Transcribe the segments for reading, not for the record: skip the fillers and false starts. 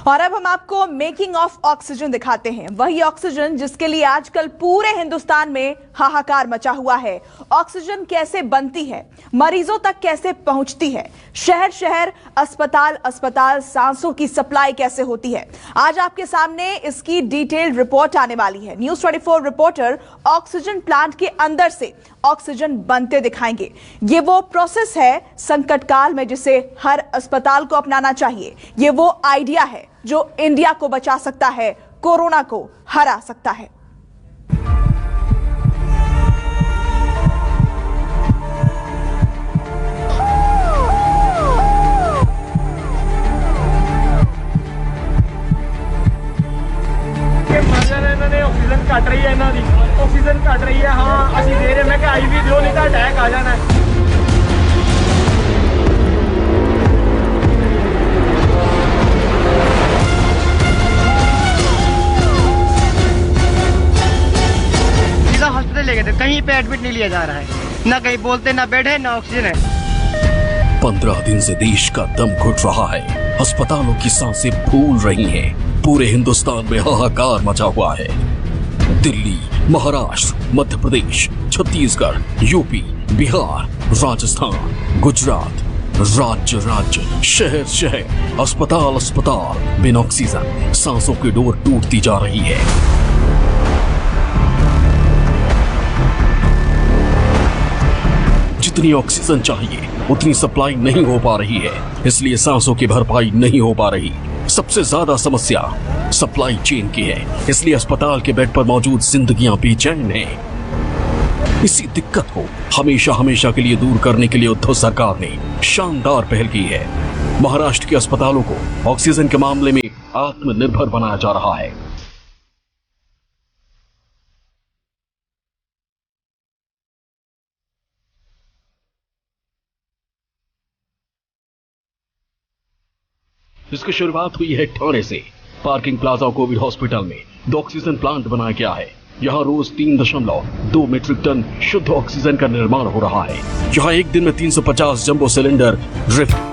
और अब हम आपको मेकिंग ऑफ ऑक्सीजन दिखाते हैं। वही ऑक्सीजन जिसके लिए आजकल पूरे हिंदुस्तान में हाहाकार मचा हुआ है। ऑक्सीजन कैसे बनती है, मरीजों तक कैसे पहुंचती है, शहर शहर, अस्पताल अस्पताल सांसों की सप्लाई कैसे होती है, आज आपके सामने इसकी डिटेल्ड रिपोर्ट आने वाली है। न्यूज़ 24 रिपोर्टर ऑक्सीजन प्लांट के अंदर से ऑक्सीजन बनते दिखाएंगे। ये वो प्रोसेस है संकट काल में जिसे हर अस्पताल को अपनाना चाहिए। ये वो आइडिया है जो इंडिया को बचा सकता है, कोरोना को हरा सकता है। ऑक्सीजन घट रही है, ऑक्सीजन घट रही है। हाँ असं दे रहे, मैं क्या आई भी दो, नहीं तो अटैक आ जाना है। सीधा हॉस्पिटल ले गए थे, कहीं पे एडमिट नहीं लिया जा रहा है, ना कहीं बोलते, ना बेड है, ना ऑक्सीजन है। 15 दिन से देश का दम घुट रहा है, अस्पतालों की सांसें फूल रही हैं। पूरे हिंदुस्तान में हाहाकार मचा हुआ है। दिल्ली, महाराष्ट्र, मध्य प्रदेश, छत्तीसगढ़, यूपी, बिहार, राजस्थान, गुजरात, राज्य राज्य, शहर शहर, अस्पताल अस्पताल, बिन ऑक्सीजन सांसों की डोर टूटती जा रही है। जितनी ऑक्सीजन चाहिए उतनी सप्लाई नहीं हो पा रही है, इसलिए सांसों की भरपाई नहीं हो पा रही। सबसे ज्यादा समस्या सप्लाई चेन की है, इसलिए अस्पताल के बेड पर मौजूद जिंदगियां बेचैन हैं। इसी दिक्कत को हमेशा हमेशा के लिए दूर करने के लिए उद्धव सरकार ने शानदार पहल की है। महाराष्ट्र के अस्पतालों को ऑक्सीजन के मामले में आत्मनिर्भर बनाया जा रहा है। इसकी शुरुआत हुई है ठाणे से। पार्किंग प्लाजा कोविड हॉस्पिटल में 2 ऑक्सीजन प्लांट बनाया गया है। यहाँ रोज 3.2 मीट्रिक टन शुद्ध ऑक्सीजन का निर्माण हो रहा है। यहाँ एक दिन में 350 जंबो सिलेंडर ड्रिफ्ट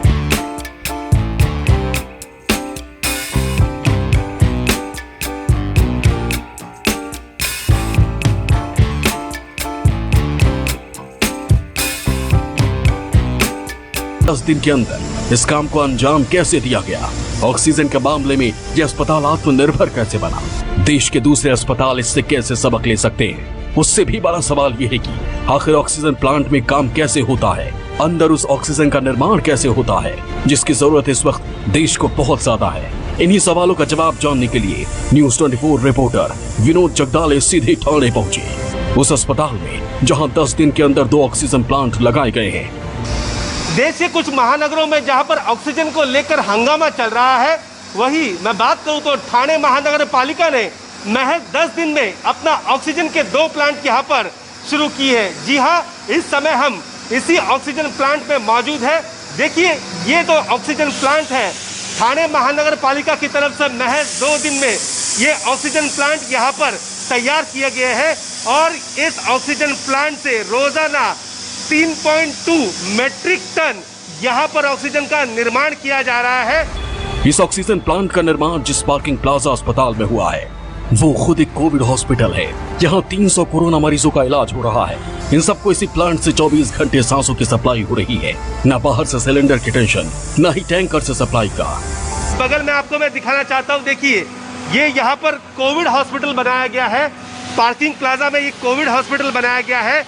दिन के अंदर इस काम को अंजाम कैसे दिया गया? ऑक्सीजन के मामले में यह अस्पताल आत्मनिर्भर कैसे बना? देश के दूसरे अस्पताल इससे कैसे सबक ले सकते हैं? उससे भी बड़ा सवाल यह है कि आखिर ऑक्सीजन प्लांट में काम कैसे होता है, अंदर उस ऑक्सीजन का निर्माण कैसे होता है जिसकी जरूरत इस वक्त देश को बहुत ज्यादा है। इन्हीं सवालों का जवाब जानने के लिए न्यूज़ 24 रिपोर्टर विनोद जगदाले सीधे ठाणे पहुंचे, उस अस्पताल में जहां 10 दिन के अंदर 2 ऑक्सीजन प्लांट लगाए गए हैं। देश के कुछ महानगरों में जहां पर ऑक्सीजन को लेकर हंगामा चल रहा है, वही मैं बात करूं तो ठाणे महानगर पालिका ने महज 10 दिन में अपना ऑक्सीजन के 2 प्लांट यहां पर शुरू की है। जी हां, इस समय हम इसी ऑक्सीजन प्लांट में मौजूद है। देखिए, ये तो ऑक्सीजन प्लांट है। ठाणे महानगर पालिका की तरफ से महज 2 दिन में ये ऑक्सीजन प्लांट यहाँ पर तैयार किए गए हैं और इस ऑक्सीजन प्लांट से रोजाना 3.2 मीट्रिक टन यहाँ पर ऑक्सीजन का निर्माण किया जा रहा है। इस ऑक्सीजन प्लांट का निर्माण जिस पार्किंग प्लाजा अस्पताल में हुआ है वो खुद एक कोविड हॉस्पिटल है। यहाँ 300 कोरोना मरीजों का इलाज हो रहा है। इन सबको इसी प्लांट से 24 घंटे सांसों की सप्लाई हो रही है। न बाहर से सिलेंडर की टेंशन, न ही टैंकर से सप्लाई का। बगल में आपको मैं दिखाना चाहता हूँ, देखिए ये यहाँ पर कोविड हॉस्पिटल बनाया गया है। पार्किंग प्लाजा में ये कोविड हॉस्पिटल बनाया गया है।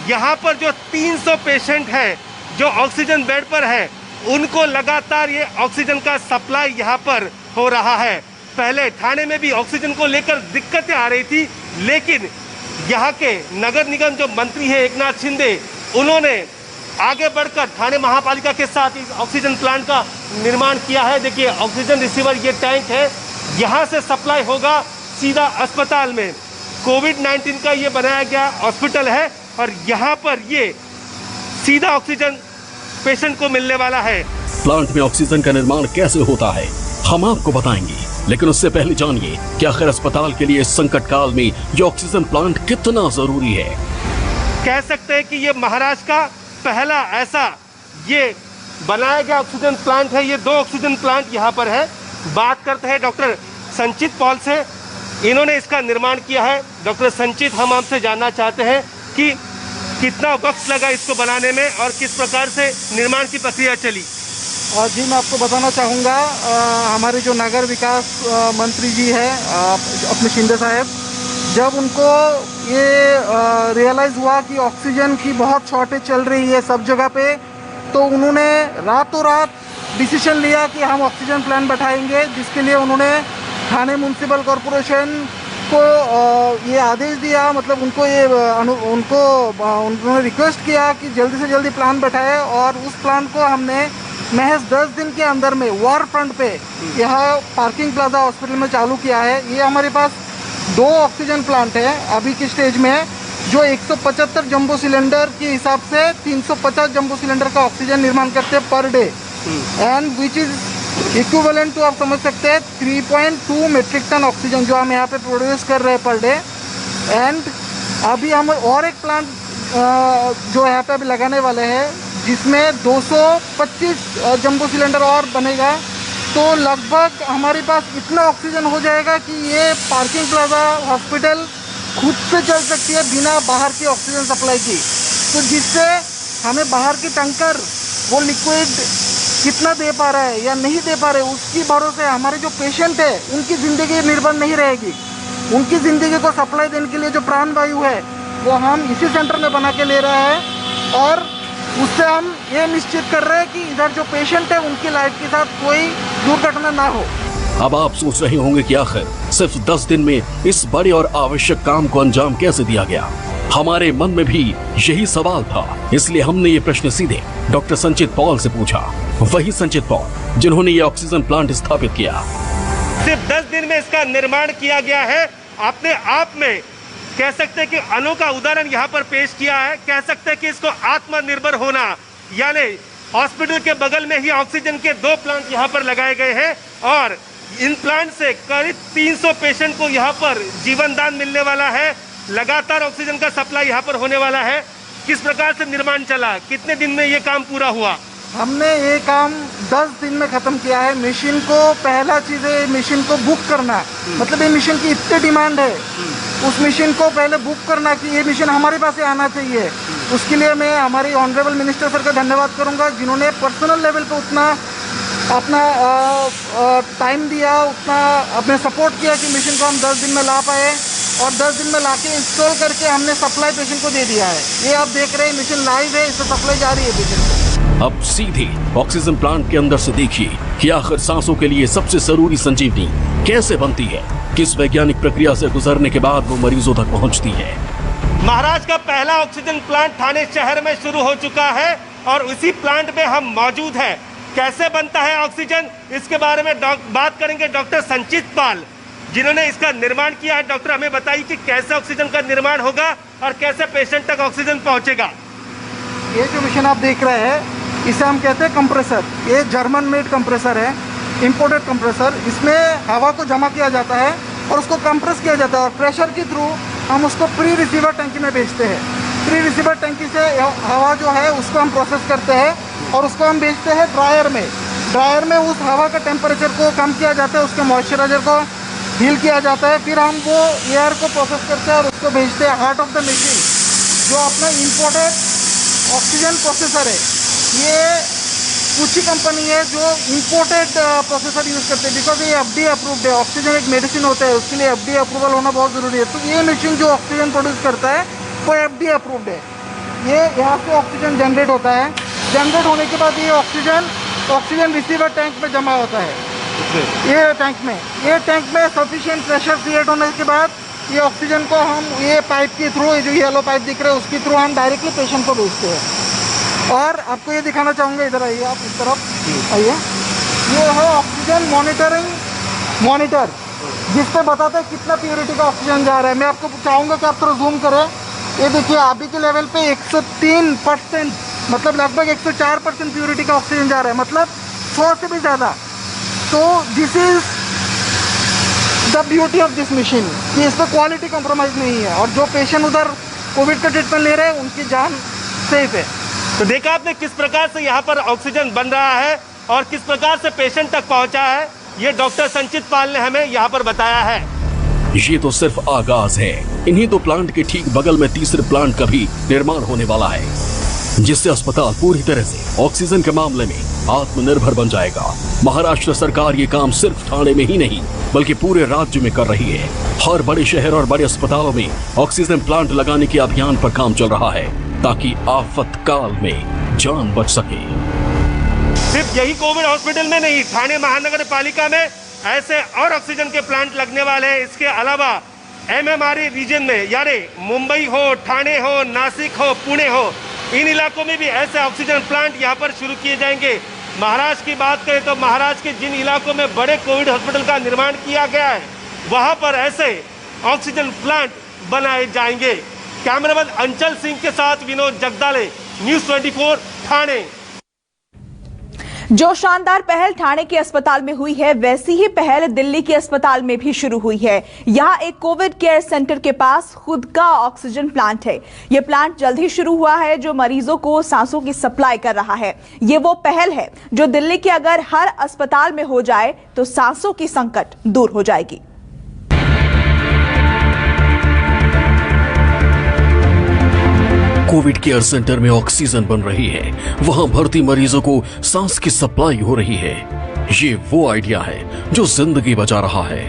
यहाँ पर जो 300 पेशेंट हैं जो ऑक्सीजन बेड पर है, उनको लगातार ये ऑक्सीजन का सप्लाई यहाँ पर हो रहा है। पहले ठाणे में भी ऑक्सीजन को लेकर दिक्कतें आ रही थी, लेकिन यहाँ के नगर निगम जो मंत्री हैं एकनाथ शिंदे, उन्होंने आगे बढ़कर ठाणे महापालिका के साथ इस ऑक्सीजन प्लांट का निर्माण किया है। देखिए ऑक्सीजन रिसीवर ये टैंक है, यहाँ से सप्लाई होगा सीधा अस्पताल में। कोविड-19 का ये बनाया गया हॉस्पिटल है और यहाँ पर ये सीधा ऑक्सीजन पेशेंट को मिलने वाला है। प्लांट में ऑक्सीजन का निर्माण कैसे होता है हम आपको बताएंगे, लेकिन उससे पहले जानिए कि आखिर अस्पताल के लिए संकट काल में ये ऑक्सीजन प्लांट कितना जरूरी है। कह सकते हैं कि ये महाराष्ट्र का पहला ऐसा ये बनाया गया ऑक्सीजन प्लांट है। ये 2 ऑक्सीजन प्लांट यहाँ पर है। बात करते हैं डॉक्टर संचित पॉल से। इन्होंने इसका निर्माण किया है। डॉक्टर संचित, हम आपसे जानना चाहते हैं कि कितना वक्त लगा इसको बनाने में और किस प्रकार से निर्माण की प्रक्रिया चली। जी, मैं आपको बताना चाहूँगा, हमारे जो नगर विकास मंत्री जी हैं अपने शिंदे साहब, जब उनको ये रियलाइज़ हुआ कि ऑक्सीजन की बहुत शॉर्टेज चल रही है सब जगह पे, तो उन्होंने रातों रात डिसीजन लिया कि हम ऑक्सीजन प्लांट बैठाएंगे, जिसके लिए उन्होंने ठाणे म्यूनसिपल कॉरपोरेशन को ये आदेश दिया, मतलब उन्होंने रिक्वेस्ट किया कि जल्दी से जल्दी प्लांट बैठाए। और उस प्लांट को हमने महज 10 दिन के अंदर में वार फ्रंट पे यहाँ पार्किंग प्लाजा हॉस्पिटल में चालू किया है। ये हमारे पास 2 ऑक्सीजन प्लांट है अभी की स्टेज में, जो 175 जंबो सिलेंडर के हिसाब से 350 जंबो सिलेंडर का ऑक्सीजन निर्माण करते हैं per day, and which is equivalent to, आप समझ सकते हैं 3.2 मेट्रिक टन ऑक्सीजन जो हम यहाँ पे प्रोड्यूस कर रहे हैं पर डे। एंड अभी हम और एक प्लांट जो यहाँ पे अभी लगाने वाले हैं, जिसमें 225 जंबो सिलेंडर और बनेगा, तो लगभग हमारे पास इतना ऑक्सीजन हो जाएगा कि ये पार्किंग प्लाजा हॉस्पिटल खुद से चल सकती है बिना बाहर की ऑक्सीजन सप्लाई की। तो जिससे हमें बाहर की टैंकर वो लिक्विड कितना दे पा रहा है या नहीं दे पा रहे, उसकी भरोसे हमारे जो पेशेंट है उनकी ज़िंदगी निर्भर नहीं रहेगी। उनकी ज़िंदगी को सप्लाई देने के लिए जो प्राण वायु है वो हम इसी सेंटर में बना के ले रहे हैं, और उससे हम ये निश्चित कर रहे हैं कि इधर जो पेशेंट है उनकी लाइफ के साथ कोई दुर्घटना ना हो। अब आप सोच रहे होंगे कि आखिर सिर्फ 10 दिन में इस बड़े और आवश्यक काम को अंजाम कैसे दिया गया। हमारे मन में भी यही सवाल था, इसलिए हमने ये प्रश्न सीधे डॉक्टर संचित पॉल से पूछा। वही संचित पॉल जिन्होंने ये ऑक्सीजन प्लांट स्थापित किया। सिर्फ 10 दिन में इसका निर्माण किया गया है। अपने आप में कह सकते हैं कि अनोखा उदाहरण यहाँ पर पेश किया है। कह सकते हैं कि इसको आत्मनिर्भर होना, यानी हॉस्पिटल के बगल में ही ऑक्सीजन के 2 प्लांट यहाँ पर लगाए गए हैं और इन प्लांट से करीब 300 पेशेंट को यहाँ पर जीवन दान मिलने वाला है। लगातार ऑक्सीजन का सप्लाई यहाँ पर होने वाला है। किस प्रकार से निर्माण चला, कितने दिन में ये काम पूरा हुआ? हमने ये काम 10 दिन में ख़त्म किया है। मशीन को पहला चीज़ है मशीन को बुक करना, मतलब ये मशीन की इतनी डिमांड है, उस मशीन को पहले बुक करना कि ये मशीन हमारे पास ही आना चाहिए। उसके लिए मैं हमारी ऑनरेबल मिनिस्टर सर का धन्यवाद करूंगा, जिन्होंने पर्सनल लेवल पे उतना अपना टाइम दिया, उतना अपने सपोर्ट किया कि मशीन को हम 10 दिन में ला पाए, और 10 दिन में लाके इंस्टॉल करके हमने सप्लाई पेशेंट को दे दिया है। ये आप देख रहे हैं मशीन लाइव है, इससे सप्लाई जा रही है पेशेंट को। अब सीधे ऑक्सीजन प्लांट के अंदर से देखिए कि आखिर सांसों के लिए सबसे जरूरी संजीवनी कैसे बनती है, किस वैज्ञानिक प्रक्रिया से गुजरने के बाद वो मरीजों तक पहुंचती है। महाराष्ट्र का पहला ऑक्सीजन प्लांट ठाणे शहर में शुरू हो चुका है और उसी प्लांट में हम मौजूद हैं। कैसे बनता है ऑक्सीजन, इसके बारे में बात करेंगे डॉक्टर संचित पाल, जिन्होंने इसका निर्माण किया है। डॉक्टर, हमें बताइए कि कैसे ऑक्सीजन का निर्माण होगा और कैसे पेशेंट तक ऑक्सीजन पहुंचेगा। ये जो मशीन आप देख रहे हैं, इसे हम कहते हैं कंप्रेसर। ये जर्मन मेड कंप्रेसर है, इंपोर्टेड कंप्रेसर। इसमें हवा को जमा किया जाता है और उसको कंप्रेस किया जाता है, और प्रेशर के थ्रू हम उसको प्री रिसीवर टैंकी में भेजते हैं। प्री रिसीवर टैंकी से हवा जो है उसको हम प्रोसेस करते हैं और उसको हम भेजते हैं ड्रायर में। ड्रायर में उस हवा का टेम्परेचर को कम किया जाता है, उसके मॉइस्चराइजर को हील किया जाता है। फिर हम वो एयर को प्रोसेस करते हैं और उसको भेजते हैं हार्ट ऑफ द मशीन, जो अपना इंपोर्टेड ऑक्सीजन प्रोसेसर है। ये कुछ ही कंपनी है जो इंपोर्टेड प्रोसेसर यूज़ करते हैं, बिकॉज ये FDA अप्रूव्ड है। ऑक्सीजन एक मेडिसिन होता है, उसके लिए FDA अप्रूवल होना बहुत ज़रूरी है। तो ये मशीन जो ऑक्सीजन प्रोड्यूस करता है वो FDA अप्रूव्ड है। ये यहाँ से ऑक्सीजन जनरेट होता है। जनरेट होने के बाद ये ऑक्सीजन रिसीवर टैंक में जमा होता है। ये टैंक में सफिशिएंट प्रेशर क्रिएट होने के बाद ये ऑक्सीजन को हम ये पाइप के थ्रू, ये जो येलो पाइप दिख रहा है उसके थ्रू हम डायरेक्टली पेशेंट को भेजते हैं। और आपको ये दिखाना चाहूँगा, इधर आइए आप, इस तरफ आइए। ये है ऑक्सीजन मॉनिटर, जिस पे बताता है कितना प्योरिटी का ऑक्सीजन जा रहा है। मैं आपको चाहूँगा कि आप थोड़ा जूम करें। ये देखिए अभी के लेवल पे 103%, मतलब लगभग 104% प्योरिटी का ऑक्सीजन जा रहा है, मतलब 100 से भी ज़्यादा। तो this is the beauty of this machine कि इस पर क्वालिटी कॉम्प्रोमाइज़ नहीं है, और जो पेशेंट उधर कोविड का ट्रीटमेंट ले रहे हैं उनकी जान सेफ है। तो देखा आपने किस प्रकार से यहाँ पर ऑक्सीजन बन रहा है और किस प्रकार से पेशेंट तक पहुँचा है। ये डॉक्टर संचित पाल ने हमें यहाँ पर बताया है। ये तो सिर्फ आगाज है। इन्हीं दो प्लांट के ठीक बगल में तीसरे प्लांट का भी निर्माण होने वाला है, जिससे अस्पताल पूरी तरह से ऑक्सीजन के मामले में आत्मनिर्भर बन जाएगा। महाराष्ट्र सरकार ये काम सिर्फ ठाणे में ही नहीं बल्कि पूरे राज्य में कर रही है। हर बड़े शहर और बड़े अस्पतालों में ऑक्सीजन प्लांट लगाने के अभियान पर काम चल रहा है ताकि आफतकाल में जान बच सके। सिर्फ यही कोविड हॉस्पिटल में नहीं, ठाणे महानगर पालिका में ऐसे और ऑक्सीजन के प्लांट लगने वाले हैं। इसके अलावा MMRE रीजन में, यानी मुंबई हो, ठाणे हो, नासिक हो, पुणे हो, इन इलाकों में भी ऐसे ऑक्सीजन प्लांट यहाँ पर शुरू किए जाएंगे। महाराष्ट्र की बात करें तो महाराष्ट्र के जिन इलाकों में बड़े कोविड हॉस्पिटल का निर्माण किया गया है वहाँ पर ऐसे ऑक्सीजन प्लांट बनाए जाएंगे। कैमरामैन अंचल सिंह के साथ विनोद जगदाले, न्यूज़ 24 ठाणे। जो शानदार पहल ठाणे के अस्पताल में हुई है, वैसी ही पहल दिल्ली के अस्पताल में भी शुरू हुई है। यहाँ एक कोविड केयर सेंटर के पास खुद का ऑक्सीजन प्लांट है। ये प्लांट जल्द ही शुरू हुआ है, जो मरीजों को सांसों की सप्लाई कर रहा है। ये वो पहल है जो दिल्ली के अगर हर अस्पताल में हो जाए तो सांसों की संकट दूर हो जाएगी। कोविड केयर सेंटर में ऑक्सीजन बन रही है, वहां भर्ती मरीजों को सांस की सप्लाई हो रही है। ये वो आइडिया है जो जिंदगी बचा रहा है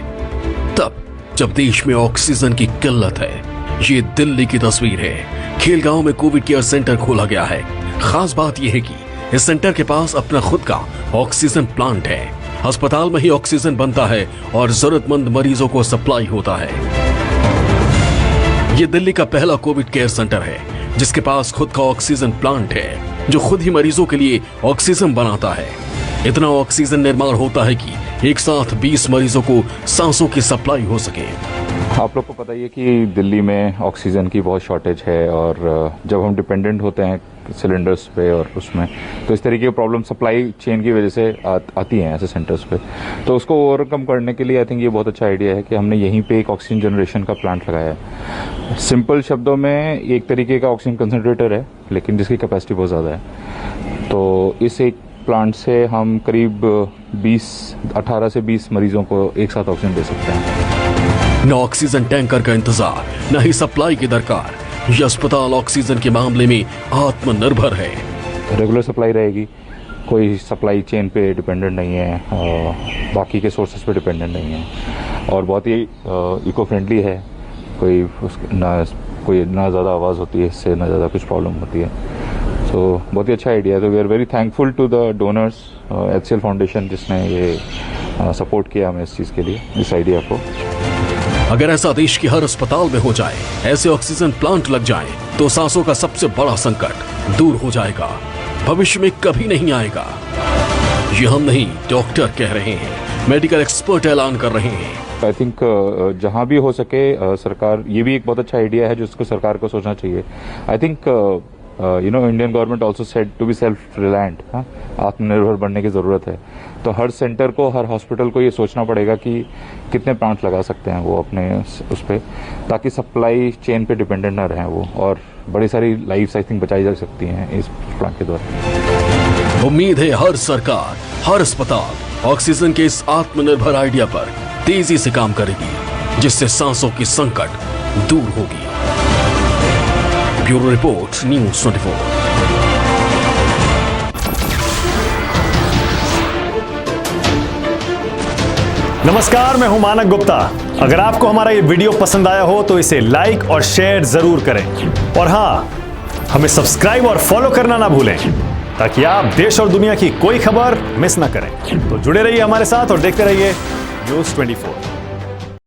तब जब देश में ऑक्सीजन की किल्लत है। ये दिल्ली की तस्वीर है। खेलगांव में कोविड केयर सेंटर खोला गया है। खास बात यह है कि इस सेंटर के पास अपना खुद का ऑक्सीजन प्लांट है। अस्पताल में ही ऑक्सीजन बनता है और जरूरतमंद मरीजों को सप्लाई होता है। ये दिल्ली का पहला कोविड केयर सेंटर है जिसके पास खुद का ऑक्सीजन प्लांट है, जो खुद ही मरीजों के लिए ऑक्सीजन बनाता है। इतना ऑक्सीजन निर्माण होता है कि एक साथ 20 मरीजों को सांसों की सप्लाई हो सके। आप लोग को पता ही है कि दिल्ली में ऑक्सीजन की बहुत शॉर्टेज है और जब हम डिपेंडेंट होते हैं सिलेंडर्स पे और उसमें, तो इस तरीके की प्रॉब्लम सप्लाई चेन की वजह से आती हैं ऐसे सेंटर्स पे। तो उसको ओवरकम करने के लिए आई थिंक ये बहुत अच्छा आइडिया है कि हमने यहीं पे एक ऑक्सीजन जनरेशन का प्लांट लगाया है। सिंपल शब्दों में एक तरीके का ऑक्सीजन कंसनट्रेटर है, लेकिन जिसकी कैपेसिटी बहुत ज़्यादा है। तो इस एक प्लांट से हम करीब 18 से 20 मरीजों को एक साथ ऑक्सीजन दे सकते हैं। न ऑक्सीजन टैंकर का इंतजार, न ही सप्लाई की दरकार। यह अस्पताल ऑक्सीजन के मामले में आत्मनिर्भर है। रेगुलर सप्लाई रहेगी, कोई सप्लाई चेन पे डिपेंडेंट नहीं है, बाकी के सोर्सेज पे डिपेंडेंट नहीं है और बहुत ही इको फ्रेंडली है। कोई ना ज़्यादा आवाज़ होती है इससे, ना ज़्यादा कुछ प्रॉब्लम होती है। तो बहुत ही अच्छा आइडिया है। तो we are very thankful to the donors, HCL foundation, जिसने ये सपोर्ट किया हमें इस चीज़ के लिए, इस आइडिया को। अगर ऐसा देश के हर अस्पताल में हो जाए, ऐसे ऑक्सीजन प्लांट लग जाए, तो सांसों का सबसे बड़ा संकट दूर हो जाएगा। भविष्य में कभी नहीं आएगा। ये हम नहीं, डॉक्टर कह रहे हैं, मेडिकल एक्सपर्ट ऐलान कर रहे हैं। आई थिंक जहाँ भी हो सके सरकार, ये भी एक बहुत अच्छा आइडिया है जिसको सरकार को सोचना चाहिए। I think Indian government also said to be self reliant, आत्मनिर्भर बनने की ज़रूरत है। तो हर सेंटर को, हर हॉस्पिटल को ये सोचना पड़ेगा कि कितने प्लांट लगा सकते हैं वो अपने उस पर, ताकि सप्लाई चेन पे डिपेंडेंट ना रहें वो, और बड़ी सारी लाइफ्स आई थिंक बचाई जा सकती हैं इस प्लांट के द्वारा। उम्मीद है हर सरकार, हर अस्पताल ऑक्सीजन के इस आत्मनिर्भर आइडिया पर तेजी से काम करेगी, जिससे सांसों की संकट दूर होगी। Bureau report, news 24। नमस्कार, मैं हूं मानक गुप्ता। अगर आपको हमारा ये वीडियो पसंद आया हो तो इसे लाइक और शेयर जरूर करें, और हां, हमें सब्सक्राइब और फॉलो करना ना भूलें ताकि आप देश और दुनिया की कोई खबर मिस ना करें। तो जुड़े रहिए हमारे साथ और देखते रहिए न्यूज़ 24।